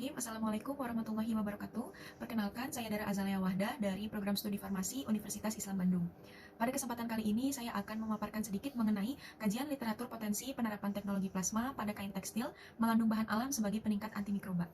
Bismillahirrahmanirrahim. Assalamualaikum warahmatullahi wabarakatuh. Perkenalkan, saya Dara Azalia Wahda dari Program Studi Farmasi Universitas Islam Bandung. Pada kesempatan kali ini, saya akan memaparkan sedikit mengenai kajian literatur potensi penerapan teknologi plasma pada kain tekstil mengandung bahan alam sebagai peningkat antimikroba.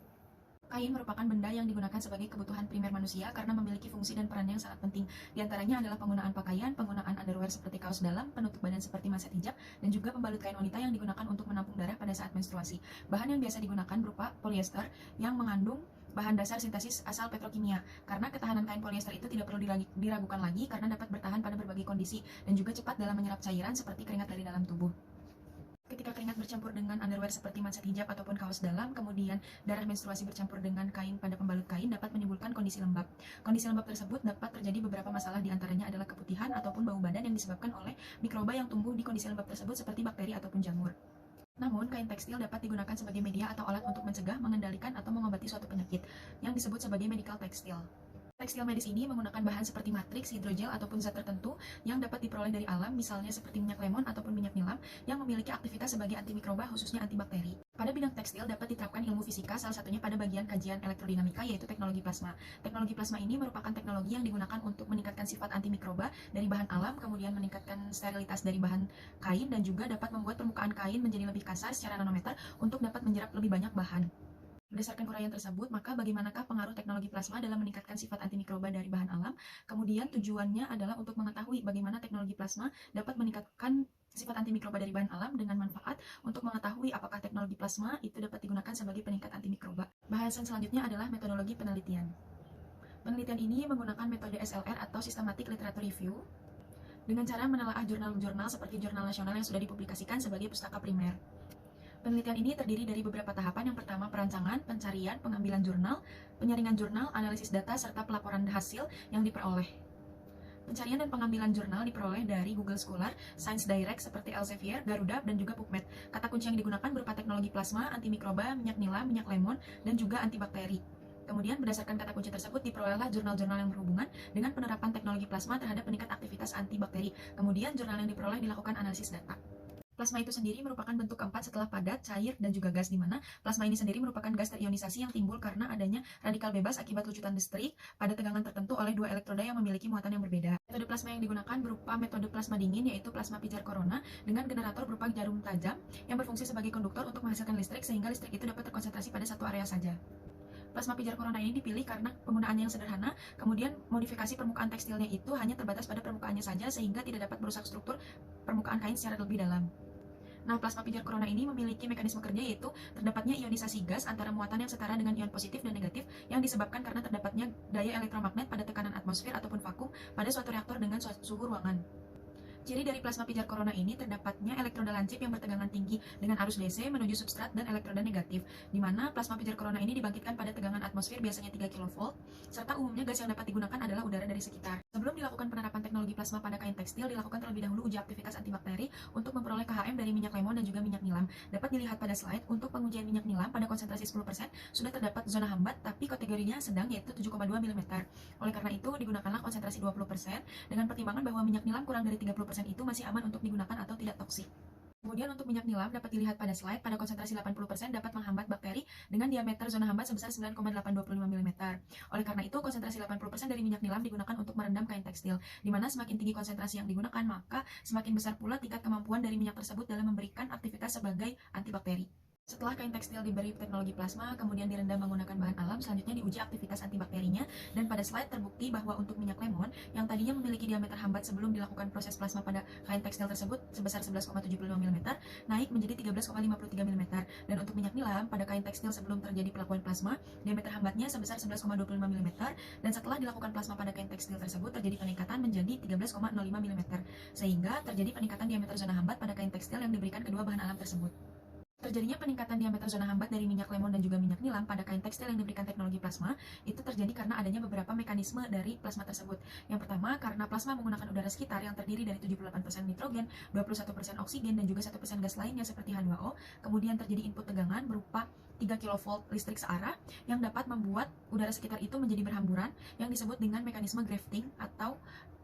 Kain merupakan benda yang digunakan sebagai kebutuhan primer manusia karena memiliki fungsi dan peran yang sangat penting. Di antaranya adalah penggunaan pakaian, penggunaan underwear seperti kaos dalam, penutup badan seperti manset hijab, dan juga pembalut kain wanita yang digunakan untuk menampung darah pada saat menstruasi. Bahan yang biasa digunakan berupa polyester yang mengandung bahan dasar sintesis asal petrokimia. Karena ketahanan kain polyester itu tidak perlu diragukan lagi karena dapat bertahan pada berbagai kondisi dan juga cepat dalam menyerap cairan seperti keringat dari dalam tubuh. Ketika keringat bercampur dengan underwear seperti manset hijab ataupun kaos dalam, kemudian darah menstruasi bercampur dengan kain pada pembalut kain dapat menimbulkan kondisi lembab. Kondisi lembab tersebut dapat terjadi beberapa masalah, diantaranya adalah keputihan ataupun bau badan yang disebabkan oleh mikroba yang tumbuh di kondisi lembab tersebut seperti bakteri ataupun jamur. Namun, kain tekstil dapat digunakan sebagai media atau alat untuk mencegah, mengendalikan, atau mengobati suatu penyakit yang disebut sebagai medical tekstil. Tekstil medis ini menggunakan bahan seperti matriks, hidrogel, ataupun zat tertentu yang dapat diperoleh dari alam, misalnya seperti minyak lemon ataupun minyak nilam, yang memiliki aktivitas sebagai antimikroba, khususnya antibakteri. Pada bidang tekstil dapat diterapkan ilmu fisika, salah satunya pada bagian kajian elektrodinamika, yaitu teknologi plasma. Teknologi plasma ini merupakan teknologi yang digunakan untuk meningkatkan sifat antimikroba dari bahan alam, kemudian meningkatkan sterilitas dari bahan kain, dan juga dapat membuat permukaan kain menjadi lebih kasar secara nanometer untuk dapat menyerap lebih banyak bahan. Berdasarkan uraian tersebut, maka bagaimanakah pengaruh teknologi plasma dalam meningkatkan sifat antimikroba dari bahan alam? Kemudian tujuannya adalah untuk mengetahui bagaimana teknologi plasma dapat meningkatkan sifat antimikroba dari bahan alam dengan manfaat untuk mengetahui apakah teknologi plasma itu dapat digunakan sebagai peningkat antimikroba. Bahasan selanjutnya adalah metodologi penelitian. Penelitian ini menggunakan metode SLR atau Systematic Literature Review dengan cara menelaah jurnal-jurnal seperti jurnal nasional yang sudah dipublikasikan sebagai pustaka primer. Penelitian ini terdiri dari beberapa tahapan. Yang pertama, perancangan, pencarian, pengambilan jurnal, penyaringan jurnal, analisis data, serta pelaporan hasil yang diperoleh. Pencarian dan pengambilan jurnal diperoleh dari Google Scholar, Science Direct seperti Elsevier, Garuda, dan juga PubMed. Kata kunci yang digunakan berupa teknologi plasma, antimikroba, minyak nilam, minyak lemon, dan juga antibakteri. Kemudian berdasarkan kata kunci tersebut diperolehlah jurnal-jurnal yang berhubungan dengan penerapan teknologi plasma terhadap peningkat aktivitas antibakteri. Kemudian jurnal yang diperoleh dilakukan analisis data. Plasma itu sendiri merupakan bentuk keempat setelah padat, cair, dan juga gas, di mana plasma ini sendiri merupakan gas terionisasi yang timbul karena adanya radikal bebas akibat lucutan listrik pada tegangan tertentu oleh dua elektroda yang memiliki muatan yang berbeda. Metode plasma yang digunakan berupa metode plasma dingin, yaitu plasma pijar corona dengan generator berupa jarum tajam yang berfungsi sebagai konduktor untuk menghasilkan listrik sehingga listrik itu dapat terkonsentrasi pada satu area saja. Plasma pijar corona ini dipilih karena penggunaannya yang sederhana, kemudian modifikasi permukaan tekstilnya itu hanya terbatas pada permukaannya saja sehingga tidak dapat merusak struktur permukaan kain secara lebih dalam. Nah, plasma pijar corona ini memiliki mekanisme kerja, yaitu terdapatnya ionisasi gas antara muatan yang setara dengan ion positif dan negatif yang disebabkan karena terdapatnya daya elektromagnet pada tekanan atmosfer ataupun vakum pada suatu reaktor dengan suhu ruangan. Ciri dari plasma pijar corona ini terdapatnya elektroda lancip yang bertegangan tinggi dengan arus DC menuju substrat dan elektroda negatif, di mana plasma pijar corona ini dibangkitkan pada tegangan atmosfer biasanya 3 kV, serta umumnya gas yang dapat digunakan adalah udara dari sekitar. Sebelum dilakukan penerapan teknologi plasma pada kain tekstil, dilakukan terlebih dahulu uji aktivitas antibakteri untuk memperoleh KHM dari minyak lemon dan juga minyak nilam. Dapat dilihat pada slide, untuk pengujian minyak nilam pada konsentrasi 10% sudah terdapat zona hambat, tapi kategorinya sedang, yaitu 7,2 mm. Oleh karena itu, digunakanlah konsentrasi 20% dengan pertimbangan bahwa minyak nilam kurang dari 30% itu masih aman untuk digunakan atau tidak toksik. Kemudian untuk minyak nilam dapat dilihat pada slide, pada konsentrasi 80% dapat menghambat bakteri dengan diameter zona hambat sebesar 9,825 mm. Oleh karena itu, konsentrasi 80% dari minyak nilam digunakan untuk merendam kain tekstil, di mana semakin tinggi konsentrasi yang digunakan, maka semakin besar pula tingkat kemampuan dari minyak tersebut dalam memberikan aktivitas sebagai antibakteri. Setelah kain tekstil diberi teknologi plasma, kemudian direndam menggunakan bahan alam, selanjutnya diuji aktivitas antibakterinya, dan pada slide terbukti bahwa untuk minyak lemon yang tadinya memiliki diameter hambat sebelum dilakukan proses plasma pada kain tekstil tersebut sebesar 11,75 mm, naik menjadi 13,53 mm, dan untuk minyak nilam pada kain tekstil sebelum terjadi pelakuan plasma, diameter hambatnya sebesar 11,25 mm, dan setelah dilakukan plasma pada kain tekstil tersebut terjadi peningkatan menjadi 13,05 mm, sehingga terjadi peningkatan diameter zona hambat pada kain tekstil yang diberikan kedua bahan alam tersebut. Terjadinya peningkatan diameter zona hambat dari minyak lemon dan juga minyak nilam pada kain tekstil yang diberikan teknologi plasma itu terjadi karena adanya beberapa mekanisme dari plasma tersebut. Yang pertama, karena plasma menggunakan udara sekitar yang terdiri dari 78% nitrogen, 21% oksigen, dan juga 1% gas lainnya seperti H2O. Kemudian terjadi input tegangan berupa 3 kV listrik searah yang dapat membuat udara sekitar itu menjadi berhamburan yang disebut dengan mekanisme grafting atau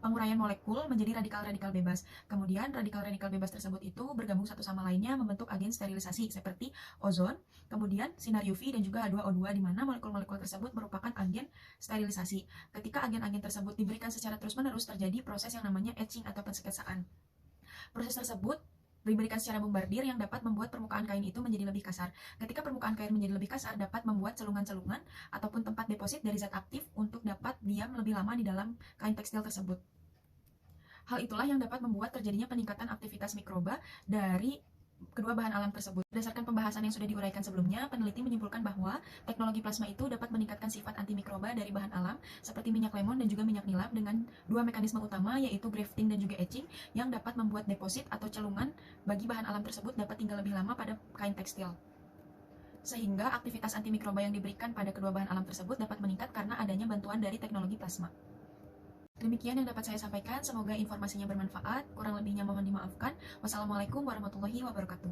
penguraian molekul menjadi radikal-radikal bebas. Kemudian radikal-radikal bebas tersebut itu bergabung satu sama lainnya membentuk agen sterilisasi seperti ozon, kemudian sinar UV dan juga H2O2 di mana molekul-molekul tersebut merupakan agen sterilisasi. Ketika agen-agen tersebut diberikan secara terus-menerus terjadi proses yang namanya etching atau pensekesaan. Proses tersebut diberikan secara bombardir yang dapat membuat permukaan kain itu menjadi lebih kasar. Ketika permukaan kain menjadi lebih kasar, dapat membuat celungan-celungan ataupun tempat deposit dari zat aktif untuk dapat diam lebih lama di dalam kain tekstil tersebut. Hal itulah yang dapat membuat terjadinya peningkatan aktivitas mikroba dari kedua bahan alam tersebut. Berdasarkan pembahasan yang sudah diuraikan sebelumnya, peneliti menyimpulkan bahwa teknologi plasma itu dapat meningkatkan sifat antimikroba dari bahan alam seperti minyak lemon dan juga minyak nilap dengan dua mekanisme utama yaitu grafting dan juga etching yang dapat membuat deposit atau celungan bagi bahan alam tersebut dapat tinggal lebih lama pada kain tekstil. Sehingga aktivitas antimikroba yang diberikan pada kedua bahan alam tersebut dapat meningkat karena adanya bantuan dari teknologi plasma. Demikian yang dapat saya sampaikan, semoga informasinya bermanfaat, kurang lebihnya mohon dimaafkan. Wassalamualaikum warahmatullahi wabarakatuh.